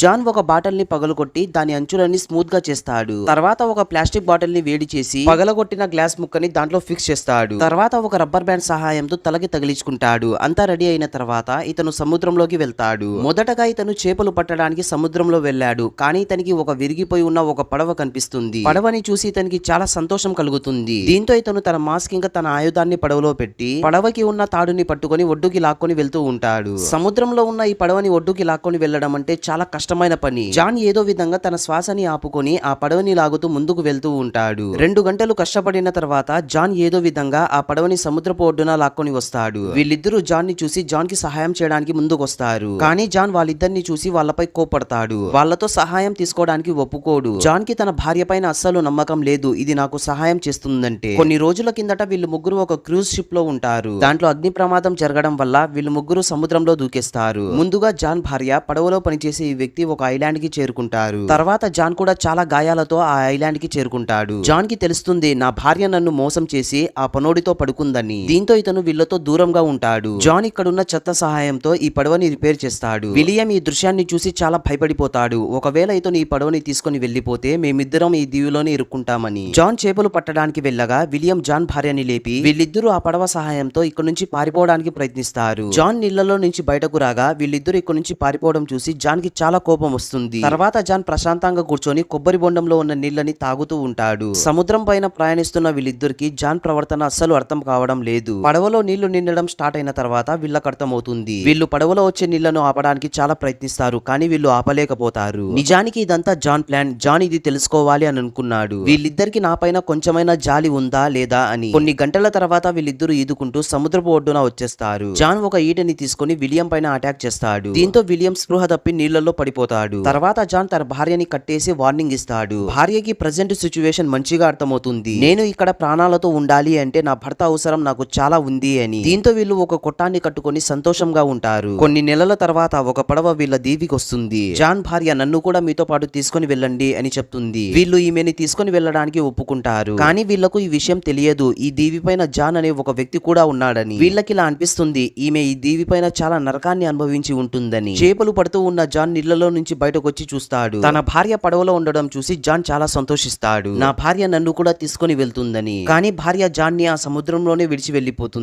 John ఒక bottle ని పగలగొట్టి దాని అంచులన్నీ స్మూత్ గా చేస్తాడు. తర్వాత ఒక ప్లాస్టిక్ బాటిల్ ని వేడి చేసి పగలగొట్టిన గ్లాస్ ముక్కని దాంట్లో ఫిక్స్ చేస్తాడు. తర్వాత ఒక రబ్బర్ బ్యాండ్ సహాయంతో తలకి తగిలించుకుంటాడు. అంతా రెడీ అయిన తర్వాత ఇతను సముద్రంలోకి వెళ్తాడు. మొదటగా ఇతను చేపలు పట్టడానికి సముద్రంలో వెళ్ళాడు. కానీ ఇతనికి ఒక విరిగిపోయి ఉన్న ఒక పడవ కనిపిస్తుంది. పడవని చూసి ఇతనికి చాలా సంతోషం కలుగుతుంది. దీంతో ఇతను తన మాస్క్ ఇంకా తన ఆయుధాన్ని పడవలో పెట్టి పడవకి ఉన్న తాడుని పట్టుకొని ఒడ్డుకి లాక్కొని వెళ్తూ ఉంటాడు. సముద్రంలో ఉన్న ఈ పడవని ఒడ్డుకి లాక్కొని వెళ్లడం అంటే చాలా కష్టమైన పని. జాన్ ఏదో విధంగా తన శ్వాసని ఆపుకొని ఆ పడవని లాగుతూ ముందుకు వెళ్తూ ఉంటాడు. 2 గంటలు కష్టపడిన తర్వాత జాన్ ఏదో విధంగా ఆ పడవని సముద్రపు ఒడ్డున లాక్కొని వస్తాడు. వీళ్ళిద్దరూ జాన్ ని చూసి జాన్ కి సహాయం చేయడానికి ముందుకొస్తారు. కానీ జాన్ వాళ్ళిద్దరిని చూసి వాళ్ళపై కోపడతాడు. వాళ్ళతో సహాయం తీసుకోవడానికి ఒప్పుకోడు. జాన్ కి తన భార్య పైన అస్సలు నమ్మకం లేదు. ఇది నాకు సహాయం చేస్తుందంటే. కొన్ని రోజుల కిందట వీళ్ళు ముగ్గురు ఒక క్రూజ్ షిప్ లో ఉంటారు. దాంట్లో అగ్ని ప్రమాదం జరగడం వల్ల వీళ్ళు ముగ్గురు సముద్రంలో దూకేస్తారు. ముందుగా జాన్ భార్య పడవలో పనిచేసే ఈ వ్యక్తి ఒక ఐలాండ్ కి చేరుకుంటారు. తర్వాత జాన్ కూడా చాలా గాయాలతో ఆ ఐలాండ్ కి చేరుకుంటాడు. జాన్ కి తెలుస్తుంది నా భార్య నన్ను మోసం చేసి ఆ పనోడితో పడుకుందని. దీంతో ఇతను వీళ్ళతో దూరంగా ఉంటాడు. జాన్ ఇక్కడున్న చెత్త సహాయంతో ఈ పడవని రిపేర్ చేస్తాడు. విలియం ఈ దృశ్యాన్ని చూసి చాలా భయపడిపోతాడు. ఒకవేళ ఇతను ఈ పడవని తీసుకొని వెళ్లిపోతే మేమిద్దరం ఈ దీవిలోనే ఇరుక్కుంటామని. జాన్ చేపలు పట్టడానికి వెళ్ళగా విలియం జాన్ భార్యని లేపి వీళ్ళిద్దరూ ఆ పడవ సహాయంతో ఇక్కడ నుంచి పారిపోవడానికి ప్రయత్నిస్తారు. జాన్ నీళ్లలో నుంచి బయటకు రాగా వీళ్ళిద్దరూ ఇక్కడ నుంచి పారిపోవడం చూసి జాన్ కి చాలా కోపం వస్తుంది. తర్వాత జాన్ ప్రశాంతంగా కూర్చొని కొబ్బరి బొండంలో ఉన్న నీళ్ళని తాగుతూ ఉంటాడు. సముద్రం పైన ప్రయాణిస్తున్న వీళ్ళిద్దరికి జాన్ ప్రవర్తన అస్సలు అర్థం కావడం లేదు. పడవలో నీళ్లు నిండడం స్టార్ట్ అయిన తర్వాత వీళ్ళకి అర్థమవుతుంది. వీళ్ళు పడవలో వచ్చే నీళ్లను ఆపడానికి చాలా ప్రయత్నిస్తారు. కానీ వీళ్ళు ఆపలేకపోతారు. నిజానికి ఇదంతా జాన్ ప్లాన్. జాన్ ఇది తెలుసుకోవాలి అని అనుకున్నాడు. వీళ్ళిద్దరికి నా పైన కొంచెమైనా జాలి ఉందా లేదా అని. కొన్ని గంటల తర్వాత వీళ్ళిద్దరూ ఈదుకుంటూ సముద్రపు ఒడ్డున వచ్చేస్తారు. జాన్ ఒక ఈటని తీసుకుని విలియం పైన అటాక్ చేస్తాడు. దీంతో విలియం స్పృహ తప్పి నీళ్లలో పడిపోతాడు. తర్వాత జాన్ తన భార్యని కట్టేసి వార్నింగ్ ఇస్తాడు. భార్యకి ప్రెజెంట్ సిచ్యువేషన్ మంచిగా అర్థమవుతుంది. నేను ఇక్కడ ప్రాణాలతో ఉండాలి అంటే నా భర్త అవసరం నాకు చాలా ఉంది అని. దీంతో వీళ్ళు ఒక కొట్టాన్ని కట్టుకొని సంతోషంగా ఉంటారు. కొన్ని నెలల తర్వాత ఒక పడవ వీళ్ళ దీవికి వస్తుంది. జాన్ భార్య నన్ను కూడా మీతో పాటు తీసుకొని వెళ్ళండి అని చెప్తుంది. వీళ్ళు ఈమెని తీసుకొని వెళ్ళడానికి ఒప్పుకుంటారు. కానీ వీళ్లకు ఈ విషయం తెలియదు. ఈ దీవి పైన జాన్ అనే ఒక వ్యక్తి కూడా ఉన్నాడని. వీళ్ళకి ఇలా అనిపిస్తుంది ఈమె ఈ దీవి పైన చాలా నరకాన్ని అనుభవించి ఉంటుందని. చేపలు పడుతూ ఉన్న జాన్ నీళ్లలో నుంచి బయటకు వచ్చి చూస్తాడు. తన భార్య పడవలో ఉండడం చూసి జాన్ చాలా సంతోషిస్తాడు. నా భార్య నన్ను కూడా తీసుకొని వెళ్తుందని. కానీ భార్య జాన్ ని ఆ సముద్రంలోనే విడిచి వెళ్లిపోతుంది.